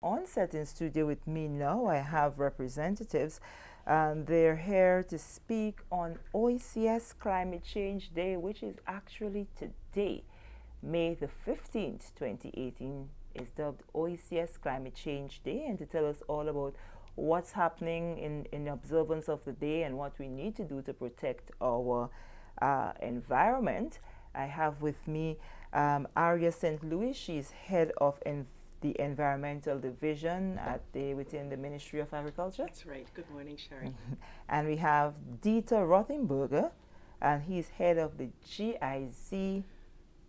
onset in studio with me now, I have representatives. They're here to speak on OECS Climate Change Day, which is actually today, May the 15th, 2018, is dubbed OECS Climate Change Day, and to tell us all about what's happening in observance of the day and what we need to do to protect our environment. I have with me Aria St Louis. She's head of the environmental division within the Ministry of Agriculture. That's right. Good morning, Sherry. And we have Dieter Rotherberger, and he's head of the GIS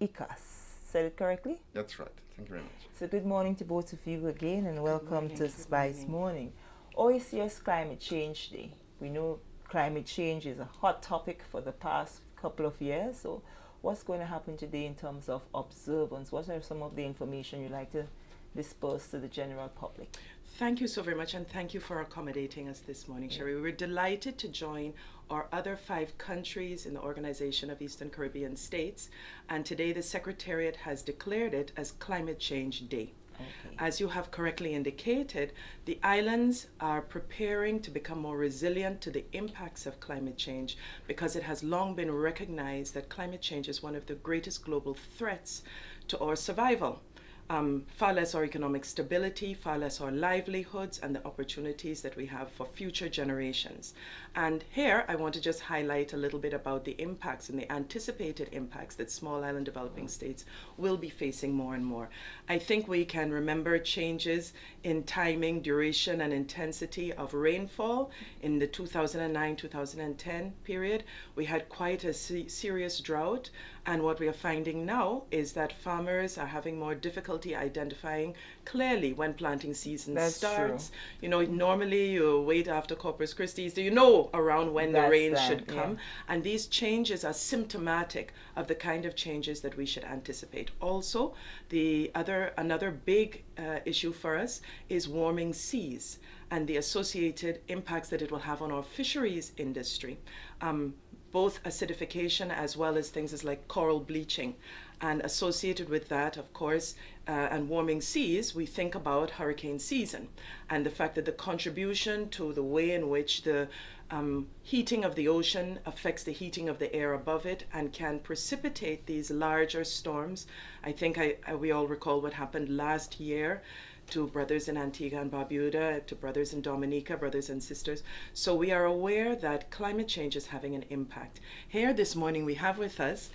ICCAS. Said it correctly? That's right. Thank you very much. So good morning to both of you again, and welcome to Spice Morning. OECS Climate Change Day. We know climate change is a hot topic for the past couple of years. So what's going to happen today in terms of observance? What are some of the information you'd like to disperse to the general public? Thank you so very much, and thank you for accommodating us this morning, Sherry. We were delighted to join our other 5 countries in the Organization of Eastern Caribbean States, and today the Secretariat has declared it as Climate Change Day. Okay. As you have correctly indicated, the islands are preparing to become more resilient to the impacts of climate change because it has long been recognized that climate change is one of the greatest global threats to our survival. Far less our economic stability, far less our livelihoods and the opportunities that we have for future generations. And here I want to just highlight a little bit about the impacts and the anticipated impacts that small island developing states will be facing more and more. I think we can remember changes in timing, duration, and intensity of rainfall in the 2009-2010 period. We had quite a serious drought, and what we are finding now is that farmers are having more difficulty identifying clearly when planting season starts. True. You know, normally you wait after Corpus Christi, so you know around when the rain should come. Yeah. And these changes are symptomatic of the kind of changes that we should anticipate. Also, another big issue for us is warming seas and the associated impacts that it will have on our fisheries industry. Both acidification as well as things like coral bleaching. And associated with that, of course, and warming seas, we think about hurricane season and the fact that the contribution to the way in which the heating of the ocean affects the heating of the air above it and can precipitate these larger storms. I think we all recall what happened last year to brothers in Antigua and Barbuda, to brothers in Dominica, brothers and sisters. So we are aware that climate change is having an impact. Here this morning we have with us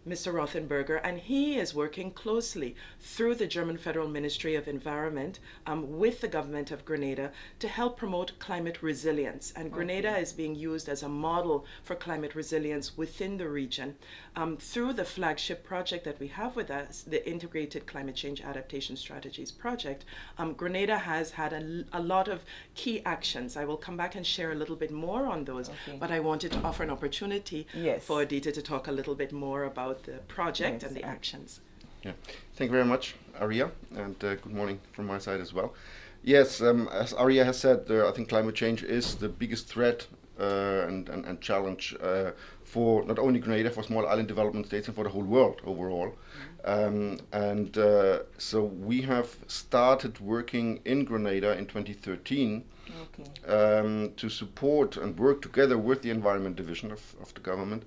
Mr. Rotherberger, and he is working closely through the German Federal Ministry of Environment with the government of Grenada to help promote climate resilience. And Grenada is being used as a model for climate resilience within the region. Through the flagship project that we have with us, the Integrated Climate Change Adaptation Strategies Project, Grenada has had a lot of key actions. I will come back and share a little bit more on those, but I wanted to offer an opportunity for Dieter to talk a little bit more about the project and the actions. Yeah, thank you very much, Aria, and good morning from my side as well. Yes, as Aria has said, I think climate change is the biggest threat and challenge for not only Grenada, for small island development states, and for the whole world overall. So we have started working in Grenada in 2013 to support and work together with the Environment Division of the government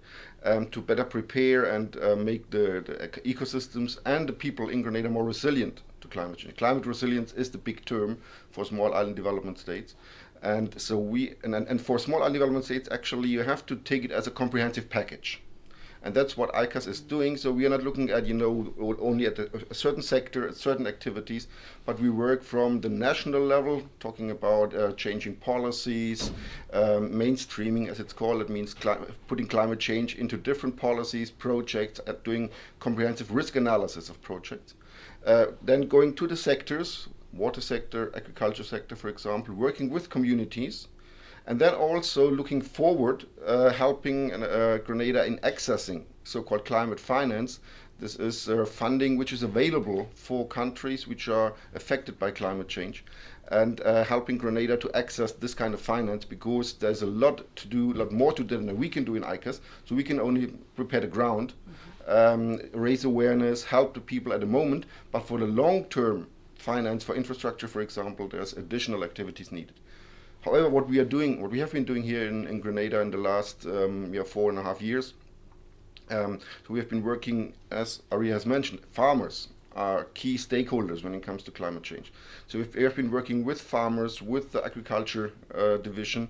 to better prepare and make the ecosystems and the people in Grenada more resilient to climate change. Climate resilience is the big term for small island development states. And so and for small island development states, actually, you have to take it as a comprehensive package. And that's what ICCAS is doing. So we are not looking at, only at a certain sector, at certain activities, but we work from the national level, talking about changing policies, mainstreaming, as it's called. It means putting climate change into different policies, projects, and doing comprehensive risk analysis of projects. Then going to the sectors, water sector, agriculture sector, for example, working with communities. And then also looking forward, helping Grenada in accessing so-called climate finance. This is funding which is available for countries which are affected by climate change, and helping Grenada to access this kind of finance, because there's a lot to do, a lot more to do than we can do in ICCAS. So we can only prepare the ground, raise awareness, help the people at the moment, but for the long-term finance for infrastructure, for example, there's additional activities needed. However, what we have been doing here in Grenada in the last 4.5 years, so we have been working, as Aria has mentioned, farmers are key stakeholders when it comes to climate change. So we have been working with farmers, with the agriculture division,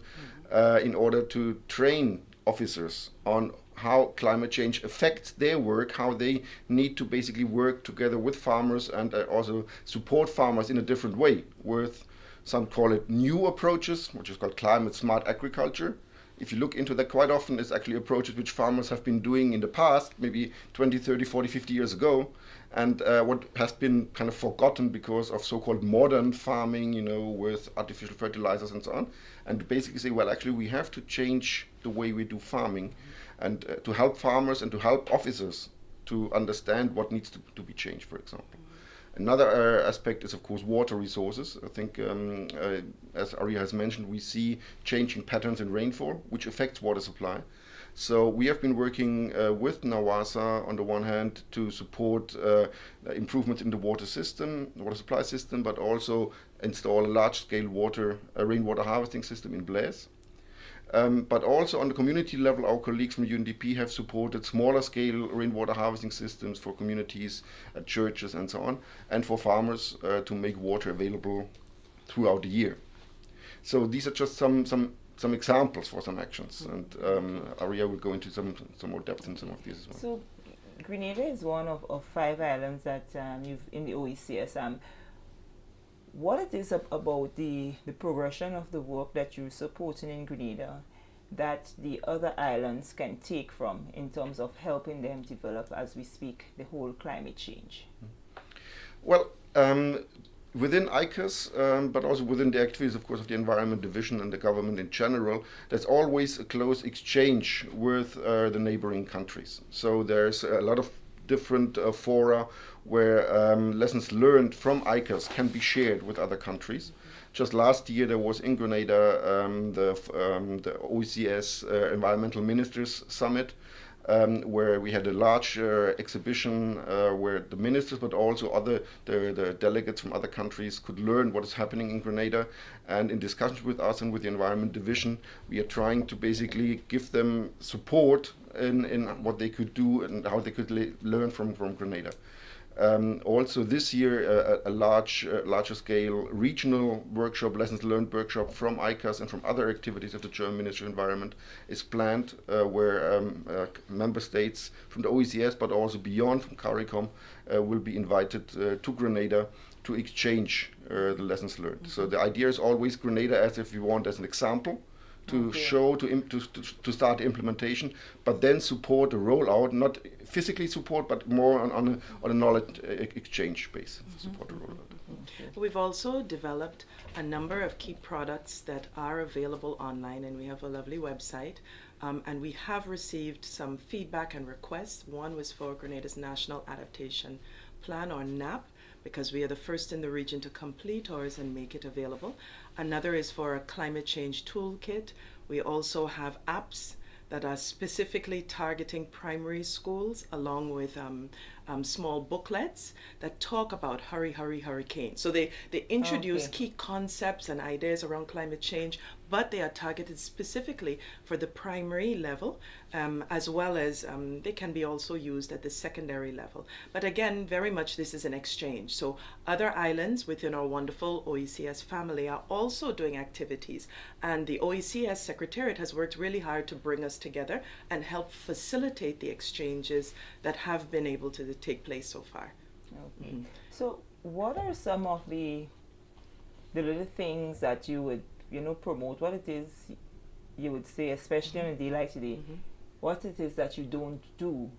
in order to train officers on how climate change affects their work, how they need to basically work together with farmers and also support farmers in a different way with, some call it new approaches, which is called climate smart agriculture. If you look into that, quite often it's actually approaches which farmers have been doing in the past, maybe 20, 30, 40, 50 years ago, and what has been kind of forgotten because of so-called modern farming, with artificial fertilizers and so on, and basically say, well, actually we have to change the way we do farming, and to help farmers and to help officers to understand what needs to be changed, for example. Another aspect is, of course, water resources. I think, as Aria has mentioned, we see changing patterns in rainfall, which affects water supply. So we have been working with NAWASA on the one hand to support improvements in the water supply system, but also install a large-scale rainwater harvesting system in Blaise. But also on the community level, our colleagues from UNDP have supported smaller scale rainwater harvesting systems for communities, churches and so on, and for farmers to make water available throughout the year. So these are just some examples for some actions, and Aria will go into some more depth in some of these as well. So Grenada is one of 5 islands that you've in the OECS. What it is about the progression of the work that you're supporting in Grenada that the other islands can take from in terms of helping them develop, as we speak, the whole climate change? Well, within ICCAS, but also within the activities, of course, of the Environment Division and the government in general, there's always a close exchange with the neighboring countries. So there's a lot of different fora where lessons learned from ICCAS can be shared with other countries. Just last year there was in Grenada the OECS Environmental Ministers Summit, where we had a large exhibition where the ministers, but also the delegates from other countries could learn what is happening in Grenada. And in discussions with us and with the Environment Division, we are trying to basically give them support in what they could do and how they could learn from Grenada. Also this year, a larger scale regional workshop, lessons learned workshop from ICCAS and from other activities of the German Ministry of Environment is planned, where member states from the OECS, but also beyond from CARICOM, will be invited to Grenada to exchange the lessons learned. So the idea is always Grenada as, if you want, as an example, to show, to start the implementation, but then support the rollout, not physically support, but more on a knowledge exchange base, support the rollout. We've also developed a number of key products that are available online, and we have a lovely website. And we have received some feedback and requests. One was for Grenada's National Adaptation Plan, or NAP, because we are the first in the region to complete ours and make it available. Another is for a climate change toolkit. We also have apps that are specifically targeting primary schools, along with small booklets that talk about hurricane. So they introduce key concepts and ideas around climate change, but they are targeted specifically for the primary level, as well as they can be also used at the secondary level. But again, very much this is an exchange. So other islands within our wonderful OECS family are also doing activities, and the OECS Secretariat has worked really hard to bring us together and help facilitate the exchanges that have been able to take place so far. Okay. So what are some of the little things that you would promote? What it is you would say, especially on a day like today, what it is that you don't do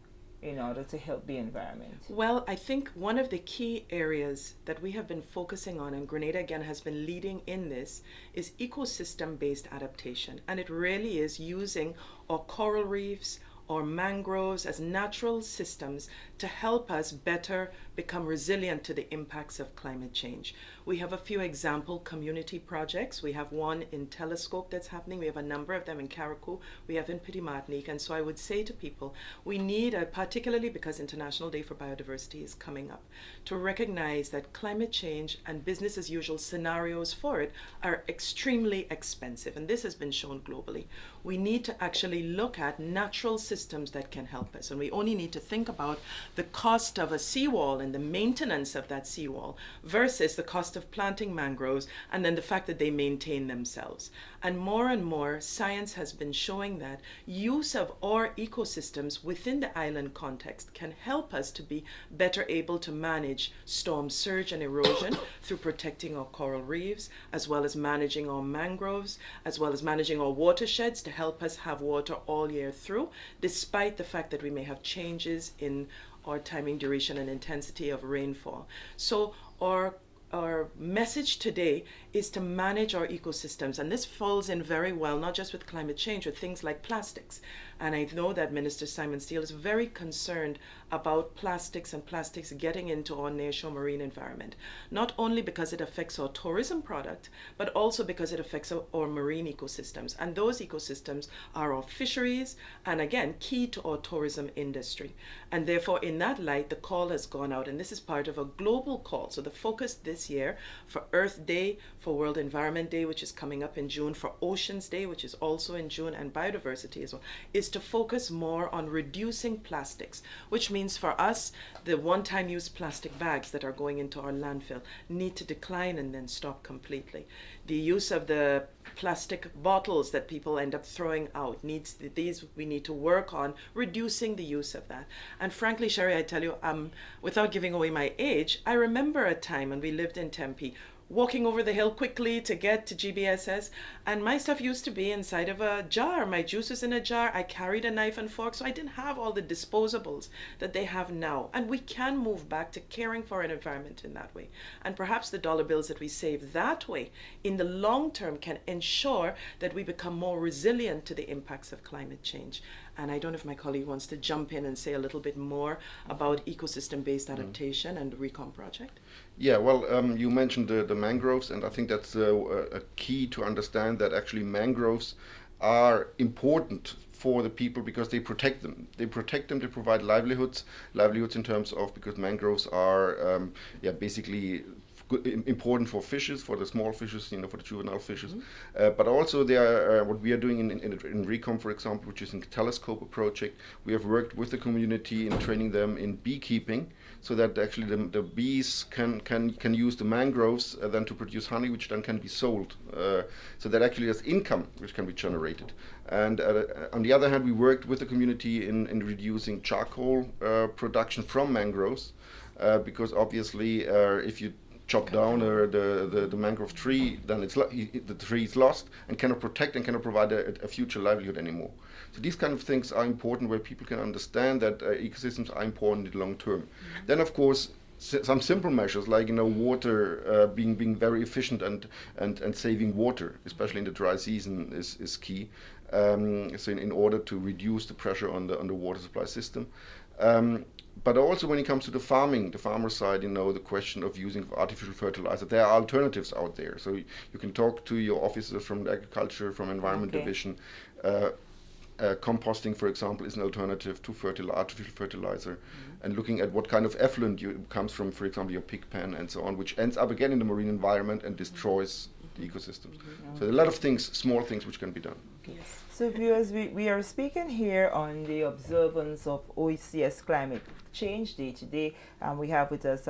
in order to help the environment? Well, I think one of the key areas that we have been focusing on, and Grenada again has been leading in this, is ecosystem-based adaptation. And it really is using our coral reefs or mangroves as natural systems to help us better become resilient to the impacts of climate change. We have a few example community projects. We have one in Telescope that's happening. We have a number of them in Carriacou. We have in Petit Martinique. And so I would say to people, we need, particularly because International Day for Biodiversity is coming up, to recognize that climate change and business as usual scenarios for it are extremely expensive. And this has been shown globally. We need to actually look at natural systems that can help us. And we only need to think about the cost of a seawall and the maintenance of that seawall versus the cost of planting mangroves and then the fact that they maintain themselves. And more, science has been showing that use of our ecosystems within the island context can help us to be better able to manage storm surge and erosion through protecting our coral reefs, as well as managing our mangroves, as well as managing our watersheds to help us have water all year through, despite the fact that we may have changes in our timing, duration, and intensity of rainfall. So our message today is to manage our ecosystems, and this falls in very well, not just with climate change, with things like plastics. And I know that Minister Simon Steele is very concerned about plastics and plastics getting into our nearshore marine environment, not only because it affects our tourism product, but also because it affects our marine ecosystems. And those ecosystems are our fisheries, and again, key to our tourism industry. And therefore, in that light, the call has gone out, and this is part of a global call. So the focus this year for Earth Day, for World Environment Day, which is coming up in June, for Oceans Day, which is also in June, and biodiversity as well, is to focus more on reducing plastics, which means for us, the one-time use plastic bags that are going into our landfill need to decline and then stop completely. The use of the plastic bottles that people end up throwing out we need to work on reducing the use of that. And frankly, Sherry, I tell you, without giving away my age, I remember a time when we lived in Tempe, walking over the hill quickly to get to GBSS, and my stuff used to be inside of a jar. My juice was in a jar. I carried a knife and fork, so I didn't have all the disposables that they have now. And we can move back to caring for an environment in that way. And perhaps the dollar bills that we save that way in the long term can ensure that we become more resilient to the impacts of climate change. And I don't know if my colleague wants to jump in and say a little bit more about ecosystem-based adaptation and the RECOM project. Yeah, well, you mentioned the mangroves, and I think that's a key to understand that actually mangroves are important for the people because they protect them. They provide livelihoods in terms of, because mangroves are basically important for fishes, for the small fishes, for the juvenile fishes, but also they are what we are doing in RECOM, for example, which is a telescope project. We have worked with the community in training them in beekeeping, so that actually the bees can use the mangroves then to produce honey, which then can be sold. So that actually there's income which can be generated. And on the other hand, we worked with the community in reducing charcoal production from mangroves, because obviously if you chop down the mangrove tree, then the tree is lost and cannot protect and cannot provide a future livelihood anymore. So these kind of things are important, where people can understand that ecosystems are important in the long term. Then of course some simple measures like water being very efficient and saving water, especially in the dry season, is key. So in order to reduce the pressure on the water supply system. But also when it comes to the farmer side, the question of using artificial fertilizer, there are alternatives out there. So you can talk to your officers from the agriculture, from environment division. Composting, for example, is an alternative to artificial fertilizer, and looking at what kind of effluent comes from, for example, your pig pen and so on, which ends up again in the marine environment and destroys the ecosystems. So there are a lot of things, small things, which can be done. Yes. So viewers, we are speaking here on the observance of OECS Climate Change Day today, and we have with us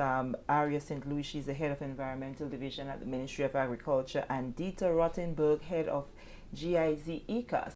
Aria St Louis. She's the head of Environmental Division at the Ministry of Agriculture, and Dieter Rotherberger, head of GIS ICCAS.